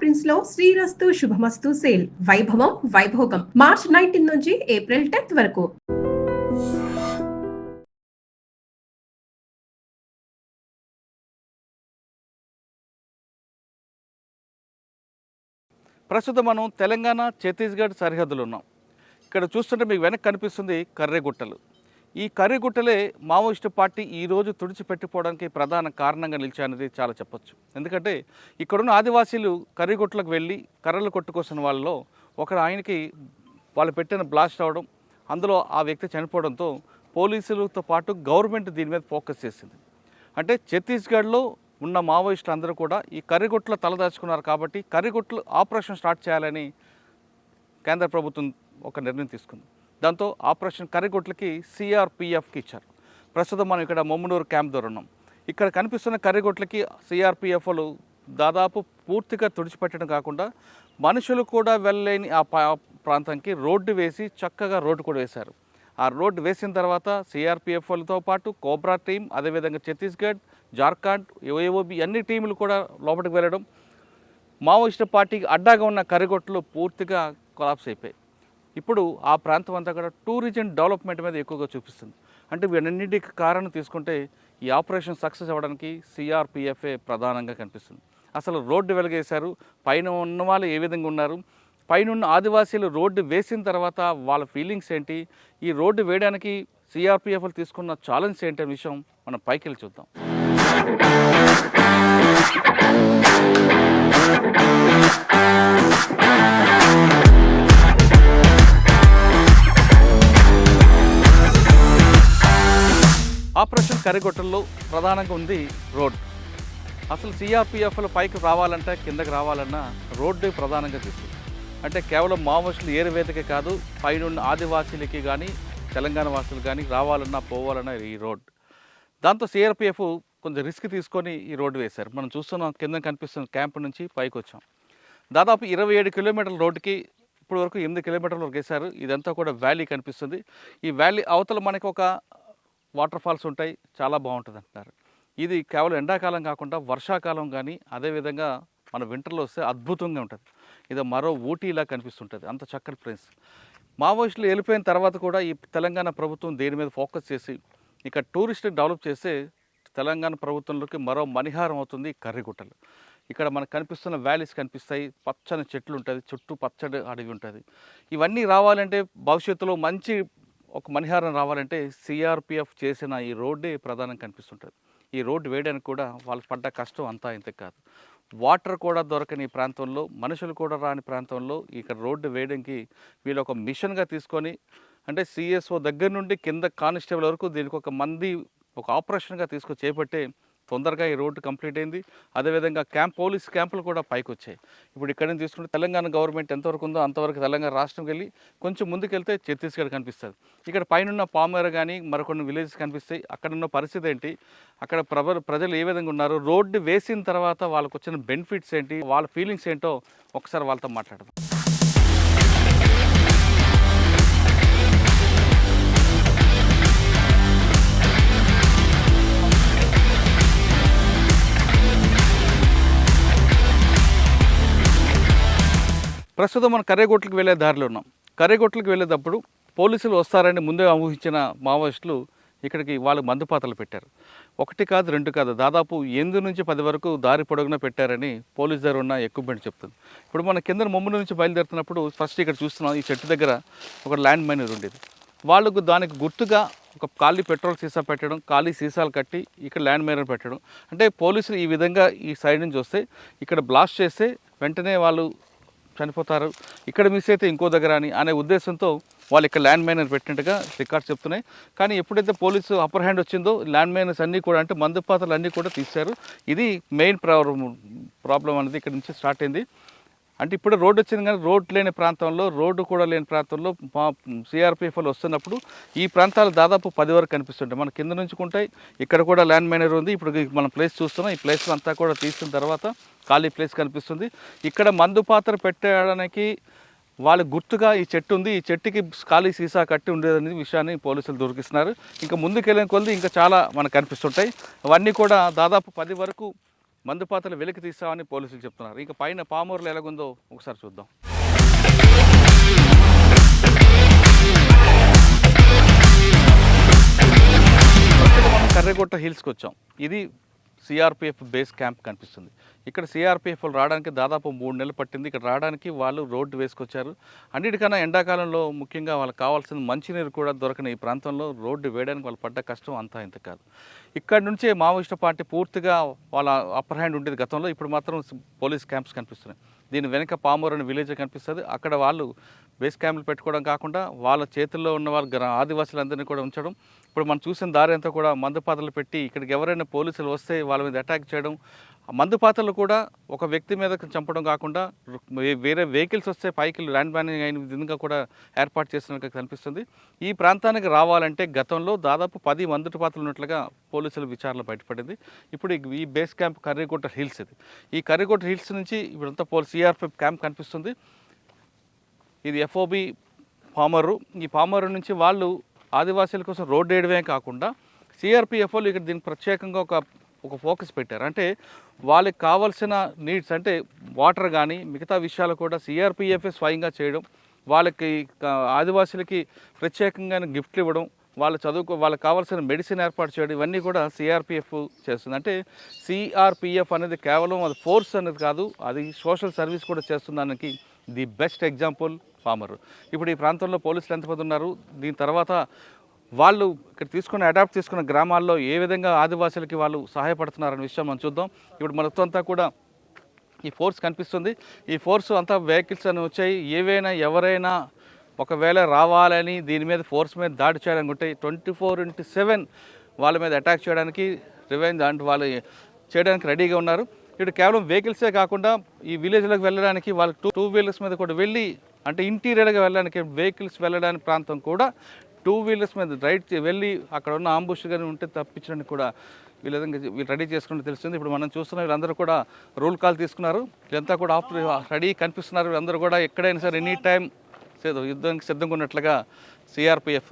Prince లో శ్రీరస్తు శుభమస్తు sale వైభవం Vaibhogam March 19 నుంచి ఏప్రిల్ 10th వరకు. ప్రస్తుతం మనం తెలంగాణ ఛత్తీస్గఢ్ సరిహద్దులు ఉన్నాం. ఇక్కడ చూస్తుంటే మీకు వెనక్కి కనిపిస్తుంది కర్రెగుట్టలు. ఈ కర్రెగుట్టలే మావోయిస్టు పార్టీ ఈరోజు తుడిచిపెట్టిపోవడానికి ప్రధాన కారణంగా నిలిచాయనేది చాలా చెప్పొచ్చు. ఎందుకంటే ఇక్కడున్న ఆదివాసీలు కర్రెగుట్టలకు వెళ్ళి కర్రలు కొట్టుకొస్తున్న వాళ్ళలో ఆయనకి వాళ్ళు పెట్టిన బ్లాస్ట్ అవ్వడం, అందులో ఆ వ్యక్తి చనిపోవడంతో పోలీసులతో పాటు గవర్నమెంట్ దీని మీద ఫోకస్ చేసింది. అంటే ఛత్తీస్గఢ్లో ఉన్న మావోయిస్టులు అందరూ కూడా ఈ కర్రెగుట్టలో తలదాచుకున్నారు కాబట్టి కర్రెగుట్టలు ఆపరేషన్ స్టార్ట్ చేయాలని కేంద్ర ప్రభుత్వం ఒక నిర్ణయం తీసుకుంది. దాంతో ఆపరేషన్ కర్రెగుట్టలకి సిఆర్పిఎఫ్కి ఇచ్చారు. ప్రస్తుతం మనం ఇక్కడ మొమ్మనూరు క్యాంప్ దగ్గర ఉన్నాం. ఇక్కడ కనిపిస్తున్న కర్రెగుట్టలకి సిఆర్పిఎఫ్లు దాదాపు పూర్తిగా తుడిచిపెట్టడం కాకుండా మనుషులు కూడా వెళ్ళలేని ఆ ప్రాంతానికి రోడ్డు వేసి చక్కగా రోడ్డు కూడా వేశారు. ఆ రోడ్డు వేసిన తర్వాత సిఆర్పిఎఫ్లతో పాటు కోబ్రా టీం, అదేవిధంగా ఛత్తీస్గఢ్, జార్ఖండ్, ఏఓబి అన్ని టీములు కూడా లోపలికి వెళ్ళడం, మావోయిస్టు పార్టీకి అడ్డాగా ఉన్న కర్రెగుట్టలు పూర్తిగా కొలాప్స్ అయిపోయాయి. ఇప్పుడు ఆ ప్రాంతం అంతా కూడా టూరిజం డెవలప్మెంట్ మీద ఎక్కువగా చూపిస్తుంది. అంటే వీటన్నిటికి కారణం తీసుకుంటే ఈ ఆపరేషన్ సక్సెస్ అవ్వడానికి సిఆర్పిఎఫ్ఏ ప్రధానంగా కనిపిస్తుంది. అసలు రోడ్డు వెలిగేశారు, పైన ఉన్న వాళ్ళు ఏ విధంగా ఉన్నారు, పైన ఉన్న ఆదివాసీలు రోడ్డు వేసిన తర్వాత వాళ్ళ ఫీలింగ్స్ ఏంటి, ఈ రోడ్డు వేయడానికి సిఆర్పిఎఫ్లు తీసుకున్న ఛాలెంజ్ ఏంటి అనే విషయం మనం పైకి వెళ్ళి చూద్దాం. ఆపరేషన్ కర్రెగుట్టల్లో ప్రధానంగా ఉంది రోడ్. అసలు సిఆర్పిఎఫ్లు పైకి రావాలంటే కిందకి రావాలన్నా రోడ్డు ప్రధానంగా తీసుకుంది. అంటే కేవలం మావోయిస్టులు ఏరువేతకే కాదు, పైనున్న ఆదివాసీలకి కానీ తెలంగాణ వాసులు కానీ రావాలన్నా పోవాలన్నా ఈ రోడ్. దాంతో సిఆర్పిఎఫ్ కొంచెం రిస్క్ తీసుకొని ఈ రోడ్డు వేశారు. మనం చూస్తున్నాం కింద కనిపిస్తున్న క్యాంప్ నుంచి పైకి వచ్చాం. దాదాపు 27 కిలోమీటర్ల రోడ్డుకి ఇప్పటి వరకు 8 కిలోమీటర్ల వరకు వేశారు. ఇదంతా కూడా వ్యాలీ కనిపిస్తుంది. ఈ వ్యాలీ అవతల మనకి ఒక వాటర్ ఫాల్స్ ఉంటాయి, చాలా బాగుంటుంది అంటున్నారు. ఇది కేవలం ఎండాకాలం కాకుండా వర్షాకాలం కానీ అదేవిధంగా మన వింటర్లో వస్తే అద్భుతంగా ఉంటుంది. ఇది మరో ఊటీలా కనిపిస్తుంటుంది, అంత చక్కటి ప్లేస్. మావోయిస్టులు వెళ్ళిపోయిన తర్వాత కూడా ఈ తెలంగాణ ప్రభుత్వం దేని మీద ఫోకస్ చేసి ఇక్కడ టూరిస్ట్ డెవలప్ చేస్తే తెలంగాణ ప్రభుత్వంలోకి మరో మణిహారం అవుతుంది కర్రెగుట్టలు. ఇక్కడ మనకు కనిపిస్తున్న వ్యాలీస్ కనిపిస్తాయి, పచ్చని చెట్లు ఉంటుంది, చుట్టూ పచ్చడి అడవి ఉంటుంది. ఇవన్నీ రావాలంటే భవిష్యత్తులో మంచి ఒక మణిహారం రావాలంటే సిఆర్పిఎఫ్ చేసిన ఈ రోడ్డే ప్రధానం కనిపిస్తుంటుంది. ఈ రోడ్డు వేయడానికి కూడా వాళ్ళు పడ్డ కష్టం అంతా ఇంత కాదు. వాటర్ కూడా దొరకని ప్రాంతంలో, మనుషులు కూడా రాని ప్రాంతంలో ఇక్కడ రోడ్డు వేయడానికి వీళ్ళు ఒక మిషన్గా తీసుకొని, అంటే సిఎస్ఓ దగ్గర నుండి కింద కానిస్టేబుల్ వరకు దీనికి ఒక ఆపరేషన్గా తీసుకొని చేపట్టే తొందరగా ఈ రోడ్డు కంప్లీట్ అయింది. అదేవిధంగా పోలీస్ క్యాంపులు కూడా పైకి వచ్చాయి. ఇప్పుడు ఇక్కడ నుంచి తీసుకుంటే తెలంగాణ గవర్నమెంట్ ఎంతవరకు ఉందో అంతవరకు తెలంగాణ రాష్ట్రంకి వెళ్ళి కొంచెం ముందుకెళ్తే ఛత్తీస్గఢ్ కనిపిస్తుంది. ఇక్కడ పైన పామేర కానీ మరికొన్ని విలేజెస్ కనిపిస్తాయి. అక్కడ ఉన్న పరిస్థితి ఏంటి, అక్కడ ప్రజలు ఏ విధంగా ఉన్నారు, రోడ్డు వేసిన తర్వాత వాళ్ళకు వచ్చిన బెనిఫిట్స్ ఏంటి, వాళ్ళ ఫీలింగ్స్ ఏంటో ఒకసారి వాళ్ళతో మాట్లాడదాం. ప్రస్తుతం మనం కర్రెగుట్టలకు వెళ్ళే దారిలో ఉన్నాం. కర్రెగుట్టలకు వెళ్ళేటప్పుడు పోలీసులు వస్తారని ముందే ఊహించిన మావోయిస్టులు ఇక్కడికి వాళ్ళు మందుపాతలు పెట్టారు. 1 కాదు 2 కాదు, దాదాపు 8 నుంచి 10 వరకు దారి పొడవునా పెట్టారని పోలీసు దగ్గర ఉన్న ఎక్విప్మెంట్ చెప్తుంది. ఇప్పుడు మన కింద మొమ్మల నుంచి బయలుదేరుతున్నప్పుడు ఫస్ట్ ఇక్కడ చూస్తున్నాం, ఈ చెట్టు దగ్గర ఒక ల్యాండ్ మైనర్ ఉండేది. వాళ్ళకు దానికి గుర్తుగా ఒక ఖాళీ పెట్రోల్ సీసా పెట్టడం, ఖాళీ సీసాలు కట్టి ఇక్కడ ల్యాండ్ మైనర్ పెట్టడం. అంటే పోలీసులు ఈ విధంగా ఈ సైడ్ నుంచి వస్తే ఇక్కడ బ్లాస్ట్ చేస్తే వెంటనే వాళ్ళు చనిపోతారు, ఇక్కడ మిస్ అయితే ఇంకో దగ్గర అనే ఉద్దేశంతో వాళ్ళు ఇక్కడ ల్యాండ్ మైనర్ పెట్టినట్టుగా రికార్డ్స్ చెప్తున్నాయి. కానీ ఎప్పుడైతే పోలీసు అప్పర్ హ్యాండ్ వచ్చిందో ల్యాండ్ మైనర్స్ అన్నీ కూడా, అంటే మందుపాతలు అన్నీ కూడా తీశారు. ఇది మెయిన్ ప్రాబ్లం అనేది ఇక్కడ నుంచి స్టార్ట్ అయింది. అంటే ఇప్పుడు రోడ్డు వచ్చింది కానీ రోడ్డు కూడా లేని ప్రాంతంలో సిఆర్పిఎఫ్లు వస్తున్నప్పుడు ఈ ప్రాంతాలు దాదాపు 10 వరకు కనిపిస్తుంటాయి. మన కింద నుంచి ఉంటాయి, ఇక్కడ కూడా ల్యాండ్ మైనర్ ఉంది. ఇప్పుడు మనం ప్లేస్ చూస్తున్నాం, ఈ ప్లేస్లో అంతా కూడా తీసిన తర్వాత ఖాళీ ప్లేస్ కనిపిస్తుంది. ఇక్కడ మందు పాత్ర పెట్టడానికి వాళ్ళ గుర్తుగా ఈ చెట్టు ఉంది, ఈ చెట్టుకి ఖాళీ సీసా కట్టి ఉండేదనే విషయాన్ని పోలీసులు దొరికిస్తున్నారు. ఇంకా ముందుకెళ్ళిన కొద్ది ఇంకా చాలా మనకు కనిపిస్తుంటాయి. అవన్నీ కూడా దాదాపు 10 వరకు మందుపాతలు వెలికి తీస్తామని పోలీసులు చెప్తున్నారు. ఇక పైన పామూరులో ఎలాగుందో ఒకసారి చూద్దాం. మనం కర్రెగుట్ట హిల్స్కి వచ్చాం. ఇది సిఆర్పిఎఫ్ బేస్ క్యాంప్ కనిపిస్తుంది. ఇక్కడ సిఆర్పిఎఫ్ రావడానికి దాదాపు 3 నెలలు పట్టింది. ఇక్కడ రావడానికి వాళ్ళు రోడ్డు వేసుకొచ్చారు. అన్నిటికన్నా ఎండాకాలంలో ముఖ్యంగా వాళ్ళకి కావాల్సిన మంచినీరు కూడా దొరకని ఈ ప్రాంతంలో రోడ్డు వేయడానికి వాళ్ళు పడ్డ కష్టం అంతా ఇంత కాదు. ఇక్కడ నుంచే మావోయిస్టు పార్టీ పూర్తిగా వాళ్ళ అప్పర్ హ్యాండ్ ఉండేది గతంలో. ఇప్పుడు మాత్రం పోలీస్ క్యాంప్స్ కనిపిస్తున్నాయి. దీని వెనక పామూరు అనే విలేజ్ కనిపిస్తుంది. అక్కడ వాళ్ళు బేస్ క్యాంపులు పెట్టుకోవడం కాకుండా వాళ్ళ చేతుల్లో ఉన్న వాళ్ళ ఆదివాసులందరినీ కూడా ఉంచడం. ఇప్పుడు మనం చూసిన దారి అంతా కూడా మందుపాతలు పెట్టి ఇక్కడికి ఎవరైనా పోలీసులు వస్తే వాళ్ళ మీద అటాక్ చేయడం. మందుపాతలు కూడా ఒక వ్యక్తి మీద చంపడం కాకుండా వేరే వెహికల్స్ వస్తే పైకి ల్యాండ్ బ్యానింగ్ అయిన విధంగా కూడా ఏర్పాటు చేసినట్టు కనిపిస్తుంది. ఈ ప్రాంతానికి రావాలంటే గతంలో దాదాపు 10 మందుపాతలు ఉన్నట్లుగా పోలీసుల విచారణ బయటపడింది. ఇప్పుడు ఈ బేస్ క్యాంప్ కర్రెగుట్ట హిల్స్ ఇది. ఈ కర్రెగుట్ట హిల్స్ నుంచి ఇప్పుడంతా సిఆర్పిఎఫ్ క్యాంప్ కనిపిస్తుంది. ఇది ఎఫ్ఓబి పామరు. ఈ పామరు నుంచి వాళ్ళు ఆదివాసీల కోసం రోడ్డు వేయడమే కాకుండా సిఆర్పిఎఫ్ వాళ్ళు ఇక్కడ దీనికి ప్రత్యేకంగా ఒక ఫోకస్ పెట్టారు. అంటే వాళ్ళకి కావాల్సిన నీడ్స్ అంటే వాటర్ కానీ మిగతా విషయాలు కూడా సిఆర్పిఎఫ్ స్వయంగా చేయడం, వాళ్ళకి ఆదివాసీలకి ప్రత్యేకంగా గిఫ్ట్లు ఇవ్వడం, వాళ్ళకి కావాల్సిన మెడిసిన్ ఏర్పాటు చేయడం, ఇవన్నీ కూడా సిఆర్పిఎఫ్ చేస్తుంది. అంటే సిఆర్పిఎఫ్ అనేది కేవలం అది ఫోర్స్ అనేది కాదు, అది సోషల్ సర్వీస్ కూడా చేస్తుందానికి ది బెస్ట్ ఎగ్జాంపుల్ పామరు. ఇప్పుడు ఈ ప్రాంతంలో పోలీసులు ఎంతమంది ఉన్నారు, దీని తర్వాత వాళ్ళు ఇక్కడ అడాప్ట్ చేసుకున్న గ్రామాల్లో ఏ విధంగా ఆదివాసులకి వాళ్ళు సహాయపడుతున్నారనే విషయం మనం చూద్దాం. ఇప్పుడు మొత్తం అంతా కూడా ఈ ఫోర్స్ కనిపిస్తుంది. ఈ ఫోర్స్ అంతా వెహికల్స్ అని వచ్చాయి. ఎవరైనా ఒకవేళ రావాలని దీని మీద ఫోర్స్ మీద దాడి చేయాలనుకుంటే 24/7 వాళ్ళ మీద అటాక్ చేయడానికి రివెంజ్ అంటే వాళ్ళు చేయడానికి రెడీగా ఉన్నారు. ఇప్పుడు కేవలం వెహికల్సే కాకుండా ఈ విలేజ్లకు వెళ్ళడానికి వాళ్ళు టూ వీలర్స్ మీద కూడా వెళ్ళి అంటే ఇంటీరియర్గా వెళ్ళడానికి వెహికల్స్ వెళ్ళడానికి ప్రాంతం కూడా 2 వీలర్స్ మీద వెళ్ళి అక్కడ ఉన్న ఆంబుష్ కానీ ఉంటే తప్పించడానికి కూడా వీళ్ళు రెడీ చేసుకుంటే తెలుస్తుంది. ఇప్పుడు మనం చూస్తున్నాం వీళ్ళందరూ కూడా రూల్ కాల్ తీసుకున్నారు. వీళ్ళంతా కూడా రెడీ కనిపిస్తున్నారు. వీళ్ళందరూ కూడా ఎక్కడైనా సరే ఎనీ టైం యుద్ధానికి సిద్ధంగా ఉన్నట్లుగా సిఆర్పిఎఫ్